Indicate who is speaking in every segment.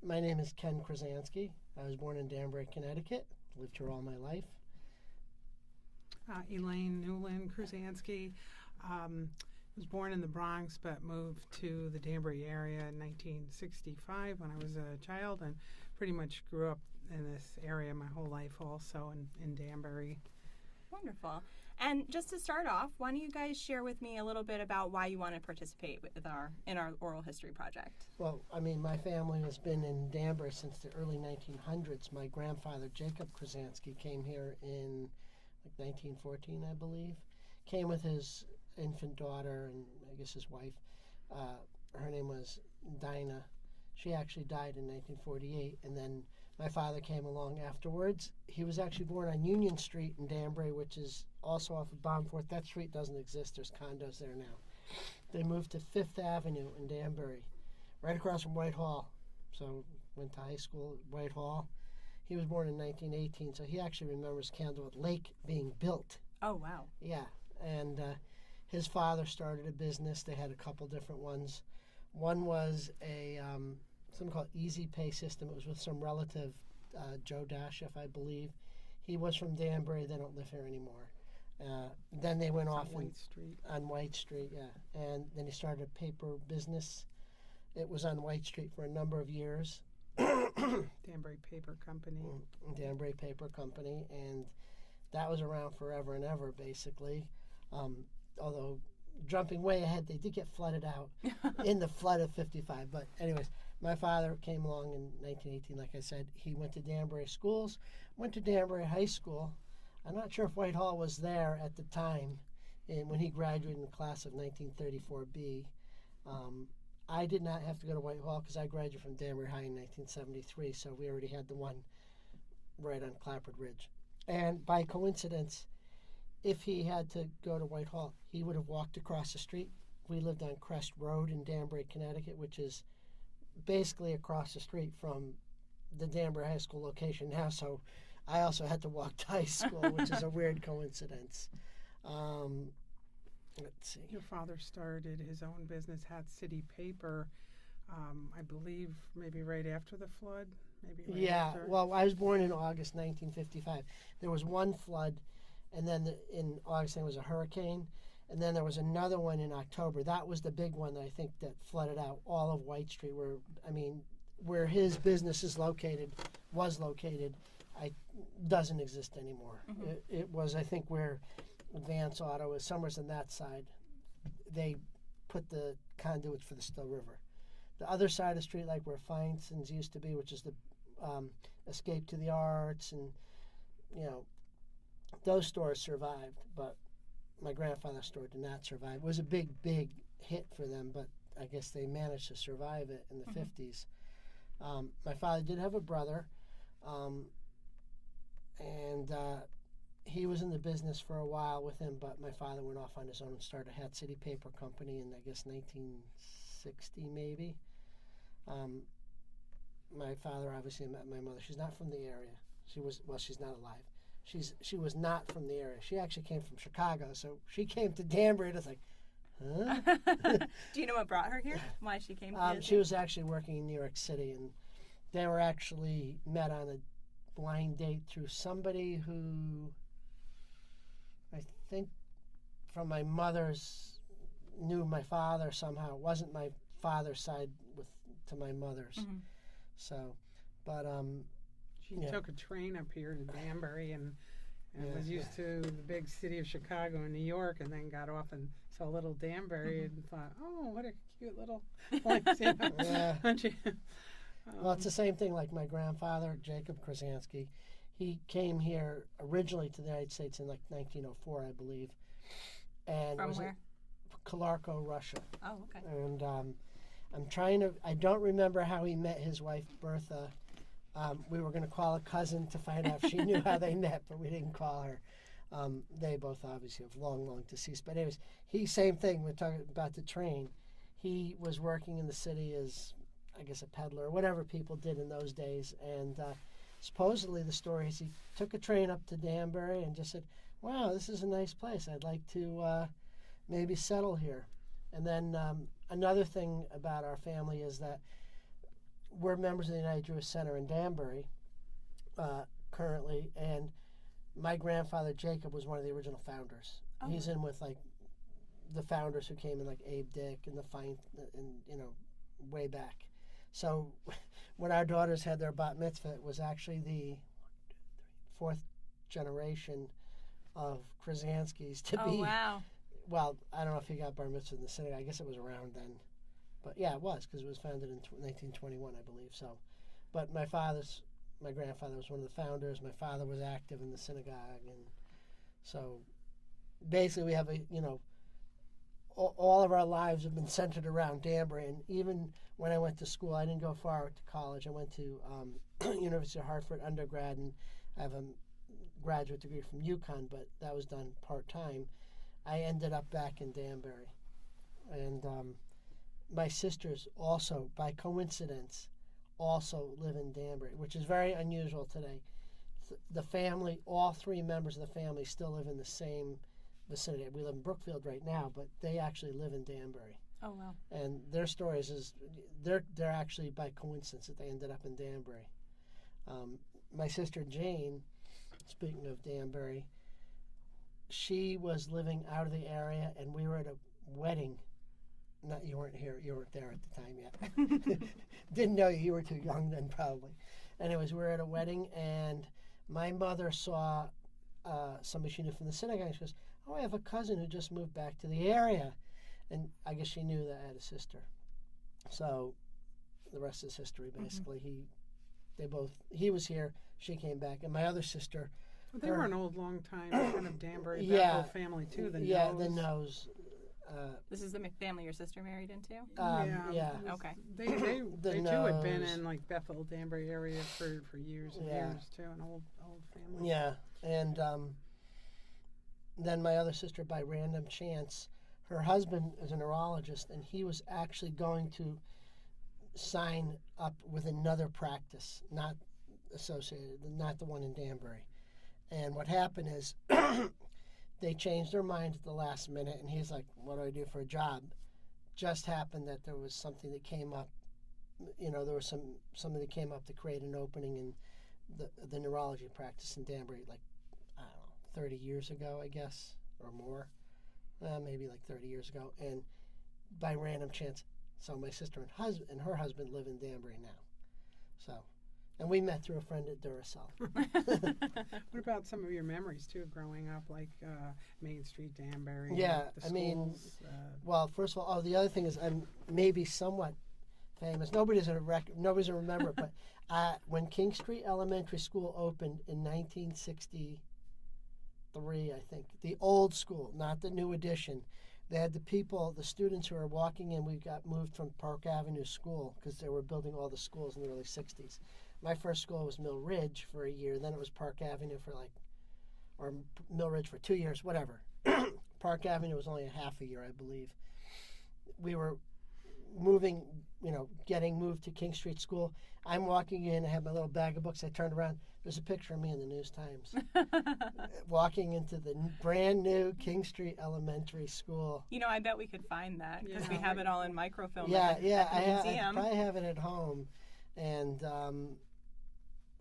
Speaker 1: My name is Ken Kruzansky. I was born in Danbury, Connecticut. Lived here all my life.
Speaker 2: Elaine Kruzansky. Was born in the Bronx but moved to the Danbury area in 1965 when I was a child, and pretty much grew up in this area my whole life also in Danbury.
Speaker 3: Wonderful. And just to start off, why don't you guys share with me a little bit about why you want to participate in our oral history project?
Speaker 1: Well, I mean, my family has been in Danbury since the early 1900s. My grandfather, Jacob Kruzansky, came here in 1914, I believe. Came with his infant daughter and I guess his wife. Her name was Dinah. She actually died in 1948, and then my father came along afterwards. He was actually born on Union Street in Danbury, which is also off of Baumforth. That street doesn't exist. There's condos there now. They moved to Fifth Avenue in Danbury, right across from Whitehall. So went to high school at Whitehall. He was born in 1918, so he actually remembers Candlewood Lake being built.
Speaker 3: Oh, wow.
Speaker 1: Yeah, and his father started a business. They had a couple different ones. One was a something called Easy Pay System. It was with some relative, Joe Dashiff, I believe. He was from Danbury. They don't live here anymore. Then they went off on White Street, yeah. And then he started a paper business. It was on White Street for a number of years.
Speaker 2: Danbury Paper Company.
Speaker 1: Danbury Paper Company, and that was around forever and ever, basically. Although, jumping way ahead, they did get flooded out in the flood of 55. But anyways, my father came along in 1918, like I said. He went to Danbury schools, went to Danbury High School. I'm not sure if Whitehall was there at the time when he graduated in the class of 1934B. I did not have to go to Whitehall because I graduated from Danbury High in 1973, so we already had the one right on Clapboard Ridge. And by coincidence, if he had to go to Whitehall, he would have walked across the street. We lived on Crest Road in Danbury, Connecticut, which is basically across the street from the Danbury High School location now, so I also had to walk to high school, which is a weird coincidence. Let's see.
Speaker 2: Your father started his own business, Hat City Paper, I believe maybe right after the flood? After?
Speaker 1: Well, I was born in August 1955. There was one flood, and then in August there was a hurricane, and then there was another one in October. That was the big one that I think that flooded out all of White Street, where his business was located, doesn't exist anymore.
Speaker 3: Mm-hmm.
Speaker 1: It was, I think, where Advance Auto is, somewhere on that side. They put the conduits for the Still River. The other side of the street, like where Feinson's used to be, which is the Escape to the Arts, and those stores survived, but my grandfather's store did not survive. It was a big, big hit for them, but I guess they managed to survive it in the
Speaker 3: Mm-hmm.
Speaker 1: 50s. My father did have a brother, and he was in the business for a while with him, but my father went off on his own and started Hat City Paper Company in, I guess, 1960 maybe. My father obviously met my mother. She's not from the area. She's not alive. She was not from the area. She actually came from Chicago, so she came to Danbury, and it's like, huh?
Speaker 3: Do you know what brought her here? Why she came here?
Speaker 1: She was actually working in New York City, and they were actually met on a blind date through somebody who I think from my mother's knew my father somehow. It wasn't my father's side to my mother's.
Speaker 3: Mm-hmm.
Speaker 1: So, but
Speaker 2: she took a train up here to Danbury and was used to the big city of Chicago and New York, and then got off and saw little Danbury and thought, oh, what a cute little place.
Speaker 1: Well, it's the same thing like my grandfather, Jacob Kruzansky. He came here originally to the United States in like 1904, I believe. And
Speaker 3: From where?
Speaker 1: Kalarko, Russia.
Speaker 3: Oh, okay.
Speaker 1: And I don't remember how he met his wife, Bertha. We were going to call a cousin to find out if she knew how they met, but we didn't call her. They both obviously have long deceased. But anyways, same thing, we're talking about the train. He was working in the city as, I guess, a peddler, or whatever people did in those days. And supposedly the story is he took a train up to Danbury and just said, wow, this is a nice place. I'd like to maybe settle here. And then another thing about our family is that we're members of the United Jewish Center in Danbury currently, and my grandfather Jacob was one of the original founders.
Speaker 3: Oh.
Speaker 1: He's in with like the founders who came in, like Abe Dick and the Fine, and way back. So when our daughters had their bat mitzvah, it was actually the fourth generation of Kruzansky's to be.
Speaker 3: Oh, wow.
Speaker 1: Well, I don't know if he got bar mitzvah in the synagogue. I guess it was around then. But yeah, it was, because it was founded in 1921, I believe. So, but my grandfather was one of the founders. My father was active in the synagogue, and so basically we have all of our lives have been centered around Danbury. And even when I went to school, I didn't go far to college. I went to University of Hartford undergrad, and I have a graduate degree from UConn, but that was done part-time. I ended up back in Danbury. And my sisters also, by coincidence, also live in Danbury, which is very unusual today. The family, all three members of the family still live in the same vicinity. We live in Brookfield right now, but they actually live in Danbury.
Speaker 3: Oh, wow.
Speaker 1: And their stories is they're actually by coincidence that they ended up in Danbury. My sister Jane, speaking of Danbury, she was living out of the area, and we were at a wedding. You weren't here. You weren't there at the time yet. Didn't know you. You were too young then, probably. Anyways, we were at a wedding, and my mother saw somebody she knew from the synagogue. She goes, "Oh, I have a cousin who just moved back to the area," and I guess she knew that I had a sister. So, the rest is history. Basically, he was here. She came back, and my other sister.
Speaker 2: Well, they were an old, long time kind of Danbury
Speaker 1: Yeah.
Speaker 2: whole family too. The
Speaker 1: The Nose.
Speaker 3: This is the family your sister married into?
Speaker 1: Yeah.
Speaker 3: Okay.
Speaker 2: They too had been
Speaker 1: Nose.
Speaker 2: in like Bethel, Danbury area for years and
Speaker 1: Yeah.
Speaker 2: years too. An old family.
Speaker 1: Yeah, and then my other sister, by random chance, her husband is a neurologist, and he was actually going to sign up with another practice, not associated, not the one in Danbury. And what happened is they changed their mind at the last minute, and he's like, "What do I do for a job?" Just happened that there was something that came up. There was something that came up to create an opening in the neurology practice in Danbury, like, I don't know, 30 years ago, I guess, or more. Maybe like 30 years ago. And by random chance, so my sister and her husband live in Danbury now. So, and we met through a friend at Duracell.
Speaker 2: What about some of your memories too, growing up, like Main Street, Danbury?
Speaker 1: Yeah,
Speaker 2: the
Speaker 1: I mean,
Speaker 2: schools,
Speaker 1: well, first of all, the other thing is I'm maybe somewhat famous. Nobody's gonna remember it, but when King Street Elementary School opened in 1963, I think, the old school, not the new addition, they had the students who were walking in. We got moved from Park Avenue School because they were building all the schools in the early 60s. My first school was Mill Ridge for a year, then it was Park Avenue or Mill Ridge for 2 years, whatever. Park Avenue was only a half a year, I believe. We were getting moved to King Street School. I'm walking in, I have my little bag of books. I turned around, there's a picture of me in the News Times walking into the brand new King Street Elementary School.
Speaker 3: I bet we could find that because
Speaker 2: Yeah.
Speaker 3: we have it all in microfilm
Speaker 1: Yeah,
Speaker 3: at the
Speaker 1: I
Speaker 3: museum.
Speaker 1: probably have it at home. And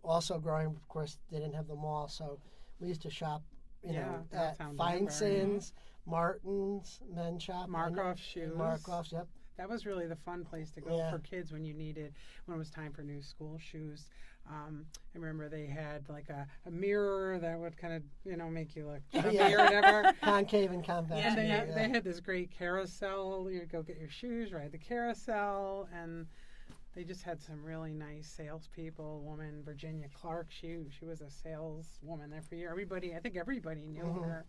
Speaker 1: also growing up, of course, they didn't have the mall, so we used to shop, at
Speaker 2: downtown
Speaker 1: Feinson's, Martin's, Men's Shop.
Speaker 2: Markoff shoes.
Speaker 1: Markoff's, yep.
Speaker 2: That was really the fun place to go
Speaker 1: Yeah.
Speaker 2: for kids when it was time for new school shoes. I remember they had like a mirror that would kind of, make you look chubby
Speaker 1: Yeah.
Speaker 2: or whatever.
Speaker 1: Concave and convex.
Speaker 3: Yeah,
Speaker 2: And they had this great carousel. You'd go get your shoes, ride the carousel, and they just had some really nice salespeople. Woman, Virginia Clark, she was a saleswoman there for years. I think everybody knew her.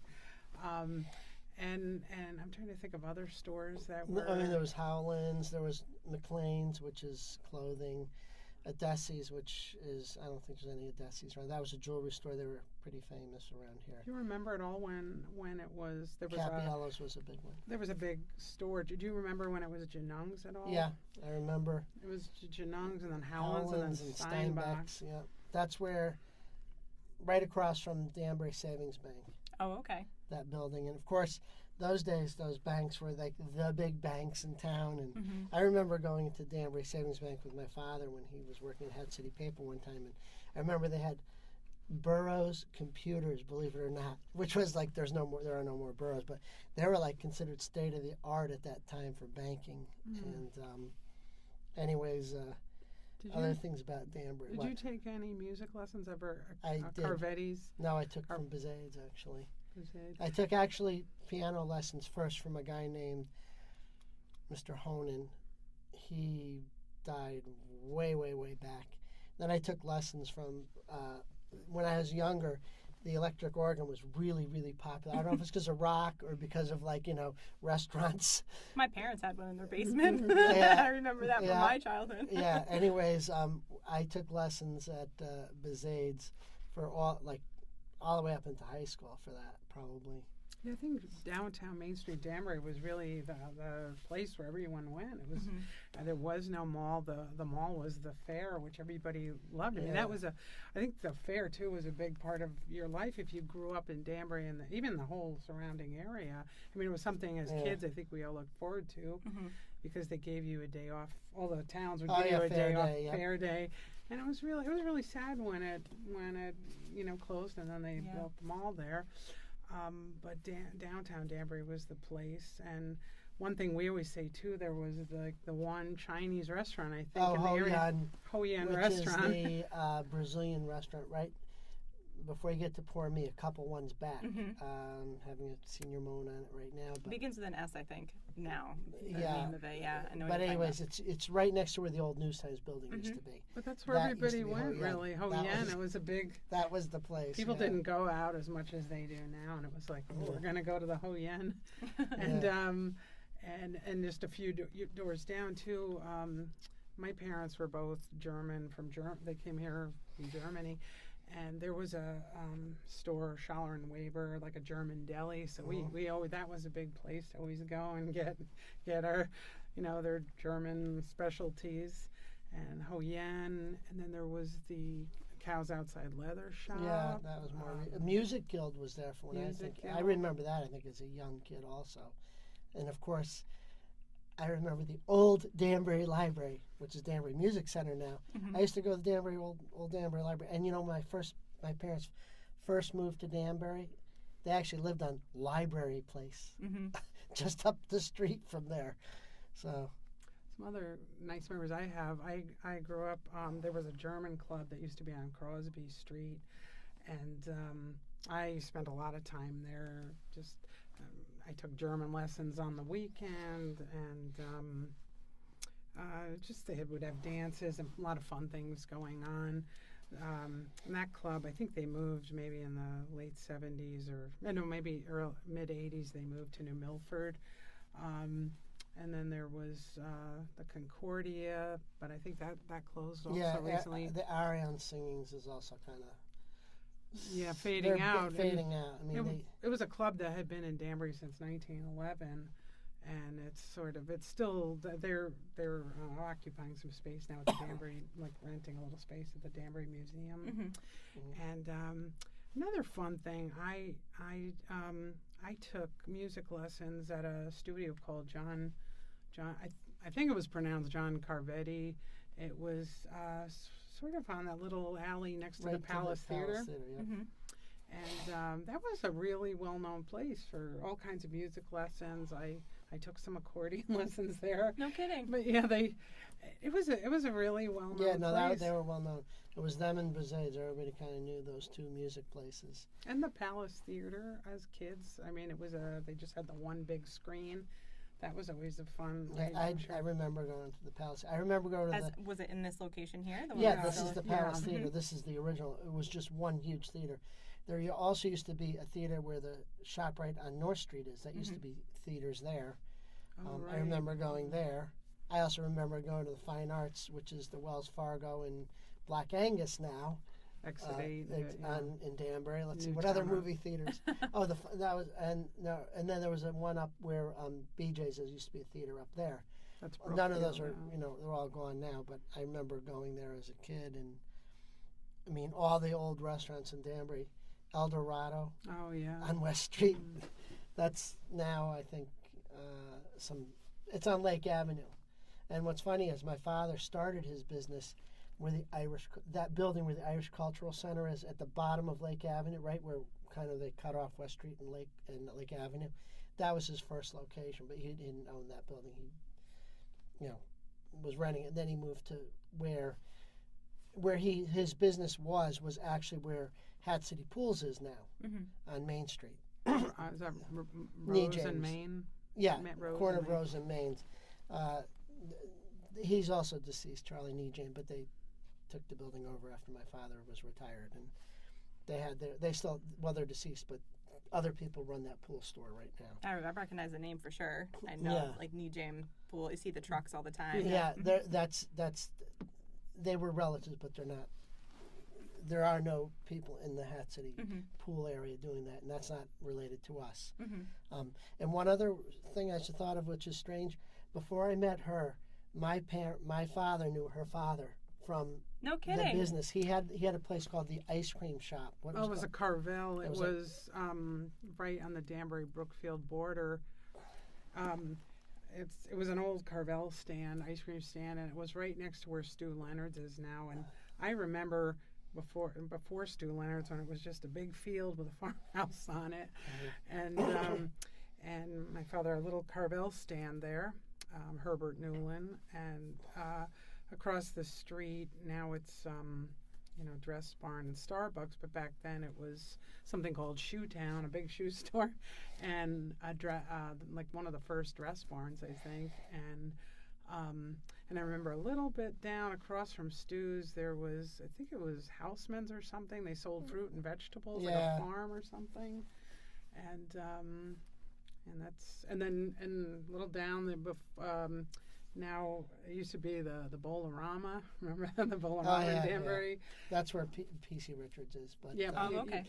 Speaker 2: And I'm trying to think of other stores that were.
Speaker 1: I mean, there was Howland's, there was McLean's, which is clothing, Adesi's, which is, I don't think there's any Adesi's around. That was a jewelry store. They were pretty famous around here.
Speaker 2: Do you remember at all when it was there was
Speaker 1: Capiello's was a big one.
Speaker 2: there was a big store? Did you remember when it was Janung's at all?
Speaker 1: Yeah, I remember.
Speaker 2: It was Janung's and then Howland's and then
Speaker 1: Steinbeck's. Yeah, that's where, right across from Danbury Savings Bank.
Speaker 3: Oh, okay.
Speaker 1: That building, and of course those days, those banks were like the big banks in town. And
Speaker 3: Mm-hmm.
Speaker 1: I remember going to Danbury Savings Bank with my father when he was working at Head City Paper one time. And I remember they had Burroughs computers, believe it or not, which was like there are no more Burroughs, but they were like considered state of the art at that time for banking. And anyways, other things about Danbury.
Speaker 2: Did you take any music lessons ever?
Speaker 1: I did.
Speaker 2: Carvetti's?
Speaker 1: No, I took from Bizades actually.
Speaker 2: Bizades?
Speaker 1: I took actually piano lessons first from a guy named Mr. Honan. He died way back. Then I took lessons from when I was younger. The electric organ was really popular. I don't know if it's because of rock or because of restaurants.
Speaker 3: My parents had one in their basement.
Speaker 1: Yeah.
Speaker 3: I remember that from my childhood.
Speaker 1: Yeah. Anyways, I took lessons at Bizades for all the way up into high school for that probably.
Speaker 2: Yeah, I think downtown Main Street Danbury was really the place where everyone went. It was there was no mall. The mall was the fair, which everybody loved. I mean, that was I think the fair too was a big part of your life if you grew up in Danbury and even the whole surrounding area. I mean, it was something as kids I think we all looked forward to because they gave you a day off. All the towns would give you a day off, fair day. And it was really sad when it closed and then they built the mall there. But downtown Danbury was the place, and one thing we always say too, there was the one Chinese restaurant I think in the area, Ho Yan restaurant,
Speaker 1: which is the Brazilian restaurant right before you get to Pour Me, a couple ones back. Having a senior moment on it right now. But
Speaker 3: begins with an S, I think. Now, the
Speaker 1: yeah,
Speaker 3: name of it, I know.
Speaker 1: But anyways, it's right next to where the old News Times building used to be.
Speaker 2: But that's where everybody went, really. Ho Yan, it was a big.
Speaker 1: That was the place.
Speaker 2: People didn't go out as much as they do now, and it was like, we're gonna go to the Ho Yan, and just a few doors down too. My parents were both German They came here from Germany. And there was a store, Schaller and Weber, like a German deli. So we always, that was a big place to always go and get our, their German specialties, and Ho Yan. And then there was the Cows Outside Leather Shop.
Speaker 1: Yeah, that was more. Music Guild was there for when I remember that. I think as a young kid also, and of course, I remember the old Danbury Library, which is Danbury Music Center now. I used to go to the old Danbury Library, and my parents first moved to Danbury. They actually lived on Library Place, just up the street from there. So,
Speaker 2: some other nice memories I have. I grew up. There was a German club that used to be on Crosby Street, and I spent a lot of time there. I took German lessons on the weekend, and they would have dances and a lot of fun things going on. And that club, I think they moved maybe in the late 70s maybe mid 80s. They moved to New Milford, and then there was the Concordia, but I think that closed also recently.
Speaker 1: The Arion Singings is also kind of.
Speaker 2: Yeah, fading out.
Speaker 1: Fading out. I mean,
Speaker 2: it was a club that had been in Danbury since 1911, and it's still they're occupying some space now at the Danbury, like renting a little space at the Danbury Museum. And another fun thing, I took music lessons at a studio called John. I think it was pronounced John Carvetti. It was sort of on that little alley next to the Palace Theater. And that was a really well-known place for all kinds of music lessons. I took some accordion lessons there.
Speaker 3: No kidding.
Speaker 2: But yeah, it was a really well-known place.
Speaker 1: Yeah, no, they were well-known. It was them and Bizades. Everybody kind of knew those two music places.
Speaker 2: And the Palace Theater as kids. I mean, they just had the one big screen. That was always a fun.
Speaker 1: I remember going to the Palace. I remember going to
Speaker 3: Was it in this location here?
Speaker 1: This is the Palace Theater. This is the original. It was just one huge theater. There also used to be a theater where the ShopRite on North Street is. That used to be theaters there. I remember going there. I also remember going to the Fine Arts, which is the Wells Fargo in Black Angus now.
Speaker 2: Exit 8
Speaker 1: in Danbury. Let's see what other movie theaters. And then there was one up where BJ's. There used to be a theater up there. None of those are they're all gone now. But I remember going there as a kid, and I mean all the old restaurants in Danbury, El Dorado.
Speaker 2: Oh yeah.
Speaker 1: On West Street. That's now, I think, it's on Lake Avenue. And what's funny is my father started his business where that building where the Irish Cultural Center is at the bottom of Lake Avenue, right where kind of they cut off West Street and Lake Avenue. That was his first location, but he didn't own that building. He, was renting it. And then he moved to where his business was actually where Hat City Pools is now on Main Street.
Speaker 2: Is that Rose and Main?
Speaker 1: Yeah,
Speaker 2: Rose
Speaker 1: corner
Speaker 2: and
Speaker 1: of Rose and Main. He's also deceased, Charlie Nejane, but they took the building over after my father was retired, and they're deceased, but other people run that pool store right now.
Speaker 3: I recognize the name for sure. I know, like Nejane Pool. You see the trucks all the time.
Speaker 1: Yeah, they were relatives, but they're not. There are no people in the Hat City pool area doing that, and that's not related to us. And one other thing I just thought of, which is strange, before I met her, my father knew her father from
Speaker 3: no kidding.
Speaker 1: The business. He had a place called the Ice Cream Shop.
Speaker 2: It was a Carvel. It was right on the Danbury Brookfield border. It was an old Carvel stand, ice cream stand, and it was right next to where Stu Leonard's is now. And I remember before Stu Leonard's, when it was just a big field with a farmhouse on it, and my father had a little Carvel stand there, Herbert Newland, and across the street now it's Dress Barn and Starbucks, but back then it was something called Shoe Town, a big shoe store, and like one of the first dress barns, I think. And I remember a little bit down across from Stu's, there was, I think it was Houseman's or something. They sold fruit and vegetables, like a farm or something. And then a little down the now it used to be the Bowl-O-Rama. Remember the Bowl-O-Rama in Danbury?
Speaker 1: Yeah. That's where P.C. Richards is. But
Speaker 3: okay.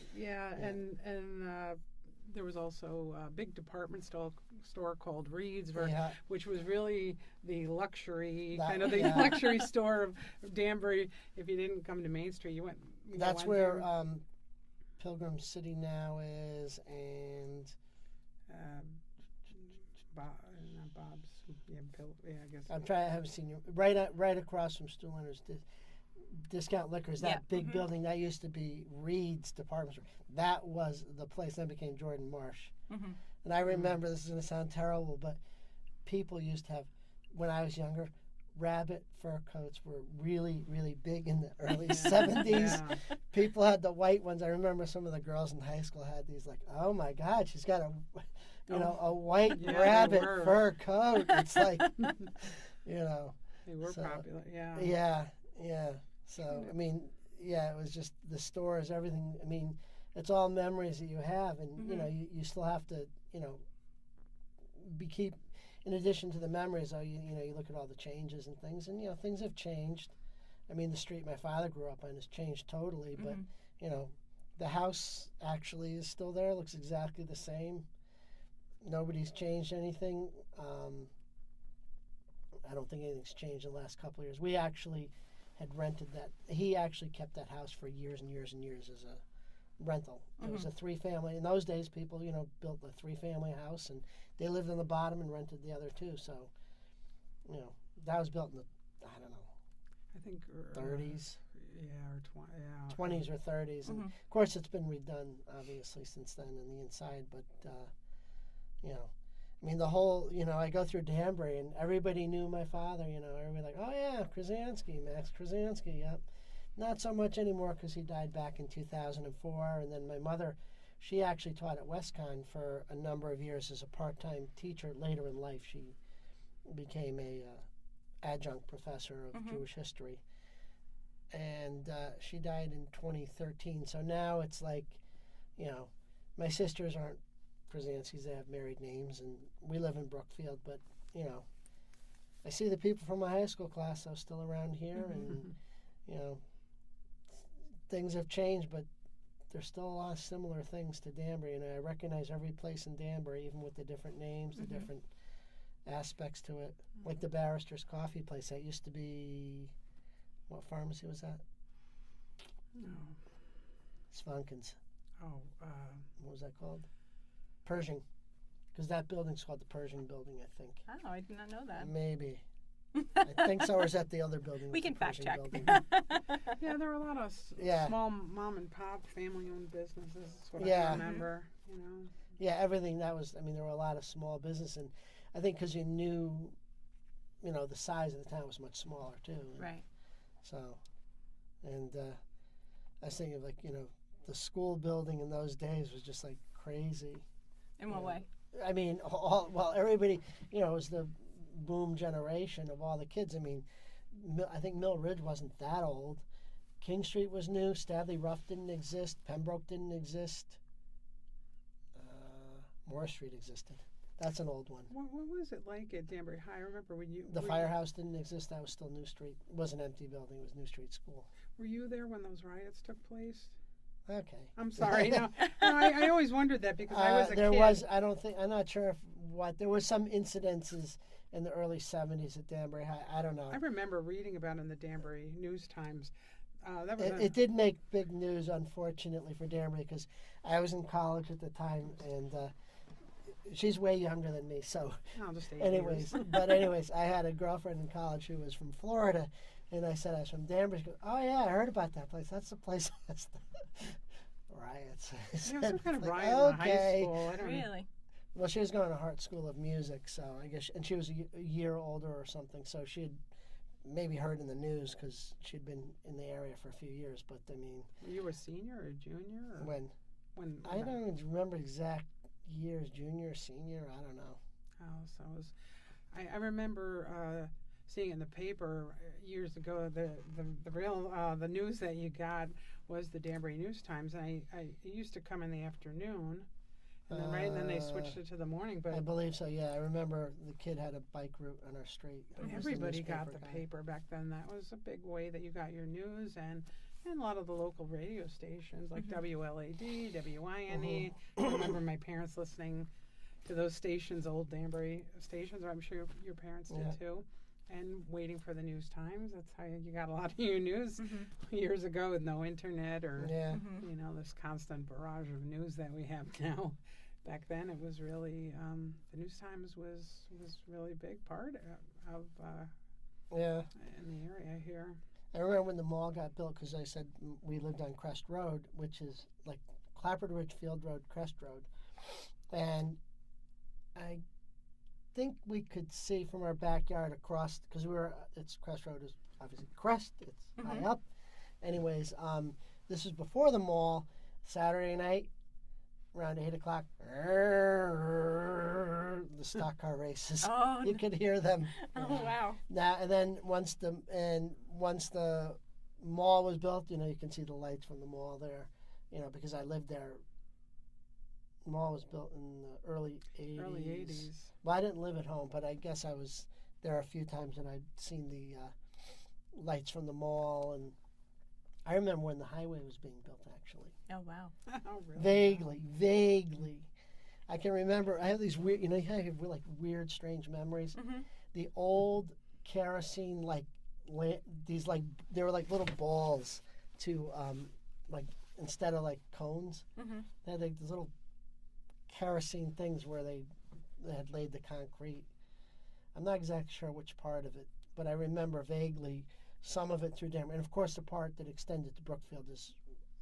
Speaker 2: And there was also a big department store called Reed's, which was really the luxury luxury store of Danbury. If you didn't come to Main Street, you went.
Speaker 1: That's where Pilgrim City now is, and Bob's. I guess. I'm trying. I haven't seen you. Right across from Stu Leonard's Discount Liquors. That big building that used to be Reed's department store. That was the place. Then became Jordan Marsh. And I remember, this is going to sound terrible, but people used to have, when I was younger, rabbit fur coats were really, really big in the early 70s. Yeah. People had the white ones. I remember some of the girls in high school had these, like, oh my God, she's got a white rabbit fur coat. It's like,
Speaker 2: They were popular,
Speaker 1: Yeah. So, I mean, it was just the stores, everything. I mean, it's all memories that you have, and, you still have to, keep, in addition to the memories, you look at all the changes and things, and, things have changed. I mean, the street my father grew up on has changed totally, but, the house actually is still there, looks exactly the same. Nobody's changed anything. I don't think anything's changed in the last couple of years. We actually had rented that. He actually kept that house for years and years and years as a rental. It was a 3-family. In those days, people, built a 3-family house, and they lived on the bottom and rented the other 2. So, that was built in the, I don't know,
Speaker 2: I think
Speaker 1: 30s.
Speaker 2: Or
Speaker 1: 20s or 30s. And of course, it's been redone, obviously, since then on the inside. But, I mean, the whole, I go through Danbury, and everybody knew my father, everybody like, oh, yeah, Kruzansky, Max Kruzansky, yep. Not so much anymore because he died back in 2004. And then my mother, she actually taught at WestCon for a number of years as a part-time teacher. Later in life, she became a adjunct professor of Jewish history. And she died in 2013. So now it's like, my sisters aren't Kruzansky's, they have married names, and we live in Brookfield, but, I see the people from my high school class are still around here, and, things have changed, but there's still a lot of similar things to Danbury, and I recognize every place in Danbury, even with the different names, the different aspects to it. Like the Barrister's Coffee place, that used to be, what pharmacy was that?
Speaker 2: No.
Speaker 1: Svanken's.
Speaker 2: Oh.
Speaker 1: What was that called? Pershing. because that building's called the Pershing Building, I think.
Speaker 3: Oh, I did not know that.
Speaker 1: Maybe. I think so, or is that the other building?
Speaker 3: We
Speaker 1: that's
Speaker 3: can
Speaker 1: the
Speaker 3: fact
Speaker 1: Pershing
Speaker 3: check.
Speaker 1: Building?
Speaker 2: Yeah, there were a lot of
Speaker 1: Yeah.
Speaker 2: small mom and pop family-owned businesses. Is what
Speaker 1: Yeah.
Speaker 2: I remember. You know.
Speaker 1: Yeah, everything that was, I mean, there were a lot of small business, and I think because you knew, you know, the size of the town was much smaller, too. And
Speaker 3: Right.
Speaker 1: So, and I was thinking of, like, you know, the school building in those days was just, like, crazy.
Speaker 3: In what
Speaker 1: Yeah.
Speaker 3: way?
Speaker 1: I mean, well, everybody, you know, it was the boom generation of all the kids. I mean, I think Mill Ridge wasn't that old. King Street was new. Stanley Ruff didn't exist. Pembroke didn't exist. Moore Street existed. That's an old one.
Speaker 2: What was it like at Danbury High? I remember when you
Speaker 1: The
Speaker 2: were
Speaker 1: firehouse didn't exist. That was still New Street. It was an empty building. It was New Street School.
Speaker 2: Were you there when those riots took place?
Speaker 1: Okay.
Speaker 2: I'm sorry. No, I always wondered that because I was a
Speaker 1: there
Speaker 2: kid.
Speaker 1: was, I don't think, I'm not sure if there was some incidences in the early 70s at Danbury High. I don't know.
Speaker 2: I remember reading about it in the Danbury News Times. That was
Speaker 1: It did make big news, unfortunately, for Danbury because I was in college at the time, and she's way younger than me. So,
Speaker 2: I'll just 8
Speaker 1: anyways,
Speaker 2: years.
Speaker 1: but anyways, I had a girlfriend in college who was from Florida, and I said I was from Danbury. She goes, "Oh yeah, I heard about that place. That's the place that's the riots." I
Speaker 2: There was
Speaker 1: said,
Speaker 2: some kind of
Speaker 1: like,
Speaker 2: riot in the high
Speaker 1: okay.
Speaker 2: school. I don't know.
Speaker 3: Really?
Speaker 1: Well, she was going to Hart School of Music, so I guess, and she was a year older or something, so she had maybe heard in the news because she'd been in the area for a few years. But I mean,
Speaker 2: Were you a senior or a junior? Or
Speaker 1: when I
Speaker 2: that-
Speaker 1: don't even remember exact years, junior, senior, I don't know.
Speaker 2: Oh, so it was. I remember seeing in the paper years ago the real the news that you got was the Danbury News Times, and it used to come in the afternoon, and then they switched it to the morning. But
Speaker 1: I believe so. Yeah, I remember the kid had a bike route on our street. It was the
Speaker 2: everybody got
Speaker 1: newspaper
Speaker 2: the
Speaker 1: guy.
Speaker 2: paper back then. That was a big way that you got your news, and a lot of the local radio stations like WLAD, WINE. I remember my parents listening to those stations, old Danbury stations. I'm sure your parents did
Speaker 1: Yeah.
Speaker 2: too. And waiting for the News Times. That's how you got a lot of your news years ago with no internet or
Speaker 1: Yeah.
Speaker 2: you know, this constant barrage of news that we have now. Back then, it was really the News Times was really a big part of
Speaker 1: Yeah.
Speaker 2: in the area here.
Speaker 1: I remember when the mall got built because I said we lived on Crest Road, which is like Clapper Ridge Field Road, Crest Road. And I think we could see from our backyard across, because it's Crest Road is obviously Crest, it's high up. Anyways, this was before the mall. Saturday night, around 8 o'clock, the stock car races.
Speaker 3: Oh,
Speaker 1: You could hear them.
Speaker 3: oh wow.
Speaker 1: Now and then once the mall was built, you know, you can see the lights from the mall there, you know, because I lived there. The mall was built in the early 80s.
Speaker 2: Early 80s.
Speaker 1: Well, I didn't live at home, but I guess I was there a few times and I'd seen the lights from the mall, and I remember when the highway was being built, actually.
Speaker 3: Oh wow.
Speaker 2: Oh, really?
Speaker 1: Vaguely. I can remember, I have these weird, you know, you have like weird, strange memories. The old kerosene, like, these, like, they were like little balls to, like, instead of like cones, they had like these little kerosene things where they had laid the concrete. I'm not exactly sure which part of it, but I remember vaguely some of it through Danbury. And of course, the part that extended to Brookfield is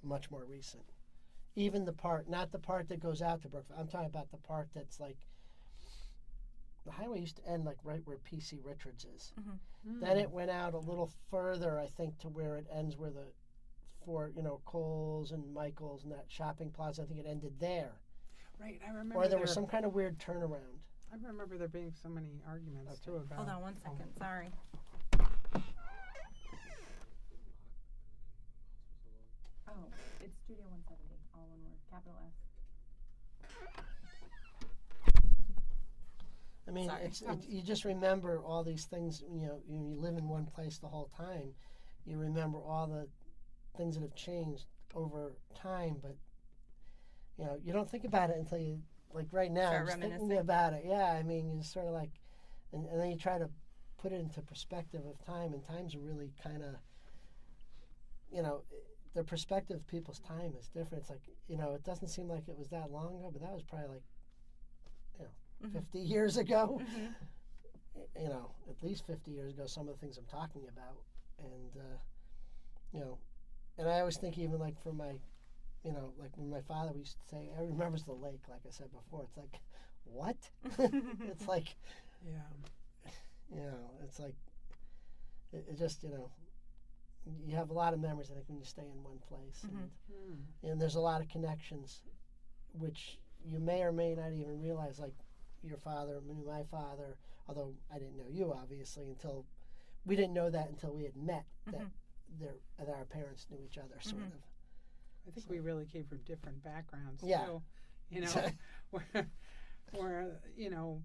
Speaker 1: much more recent. Even the part, not the part that goes out to Brookfield. I'm talking about the part that's like, the highway used to end like right where PC Richards is. Then it went out a little further, I think, to where it ends where Kohl's and Michael's and that shopping plaza. I think it ended there.
Speaker 2: Right, I remember.
Speaker 1: Or there was some kind of weird turnaround.
Speaker 2: I remember there being so many arguments too about.
Speaker 3: Hold on 1 second. Sorry. Oh, it's Studio 170, all one word, capital S.
Speaker 1: I mean,
Speaker 3: Sorry.
Speaker 1: you just remember all these things. You know, you live in one place the whole time. You remember all the things that have changed over time, but you know, you don't think about it until you, like right now,
Speaker 3: Start
Speaker 1: I'm just thinking
Speaker 3: reminiscing.
Speaker 1: about it. Yeah, I mean, you sort of like, and then you try to put it into perspective of time, and time's really kind of, you know, the perspective of people's time is different. It's like, you know, it doesn't seem like it was that long ago, but that was probably like, you know, 50 years ago. You know, at least 50 years ago, some of the things I'm talking about. And, you know, and I always think even like for my, you know, like when my father used to say, I remembers the lake, like I said before, it's like, what? It's like, you know, it's like, it just, you know, you have a lot of memories, I think, when you stay in one place. And there's a lot of connections, which you may or may not even realize, like your father knew my father, although I didn't know you, obviously, until, we didn't know that until we had met, that our parents knew each other, sort of.
Speaker 2: I think we really came from different backgrounds,
Speaker 1: Yeah.
Speaker 2: too. You know, where, you know,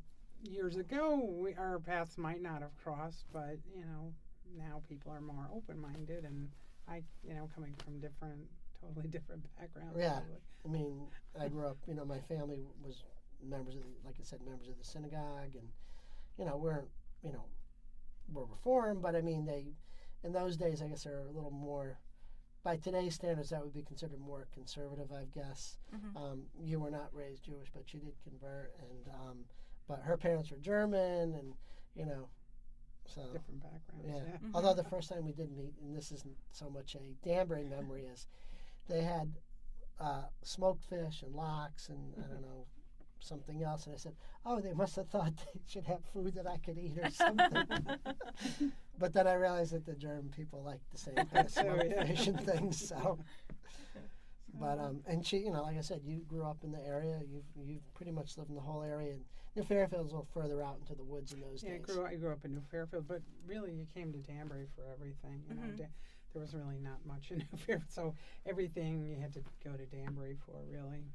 Speaker 2: years ago, our paths might not have crossed, but, you know, now people are more open-minded, and I, you know, coming from totally different backgrounds.
Speaker 1: Yeah.
Speaker 2: Probably.
Speaker 1: I mean, I grew up, you know, my family was members of, like I said, members of the synagogue, and, you know, we're Reformed, but I mean, in those days, I guess they're a little more, by today's standards, that would be considered more conservative, I guess. You were not raised Jewish, but you did convert, and but her parents were German, and, you know, so
Speaker 2: different backgrounds.
Speaker 1: Yeah. Although the first time we did meet, and this isn't so much a Danbury memory, is they had smoked fish and lox and I don't know, something else, and I said, oh, they must have thought they should have food that I could eat or something. But then I realized that the German people like the same kind of smoked fish and things, so. But and she, you know, like I said, you grew up in the area. You've pretty much lived in the whole area. And New Fairfield's a little further out into the woods in those days.
Speaker 2: I grew up in New Fairfield, but really you came to Danbury for everything. You know, there was really not much in New Fairfield, so everything you had to go to Danbury for, really.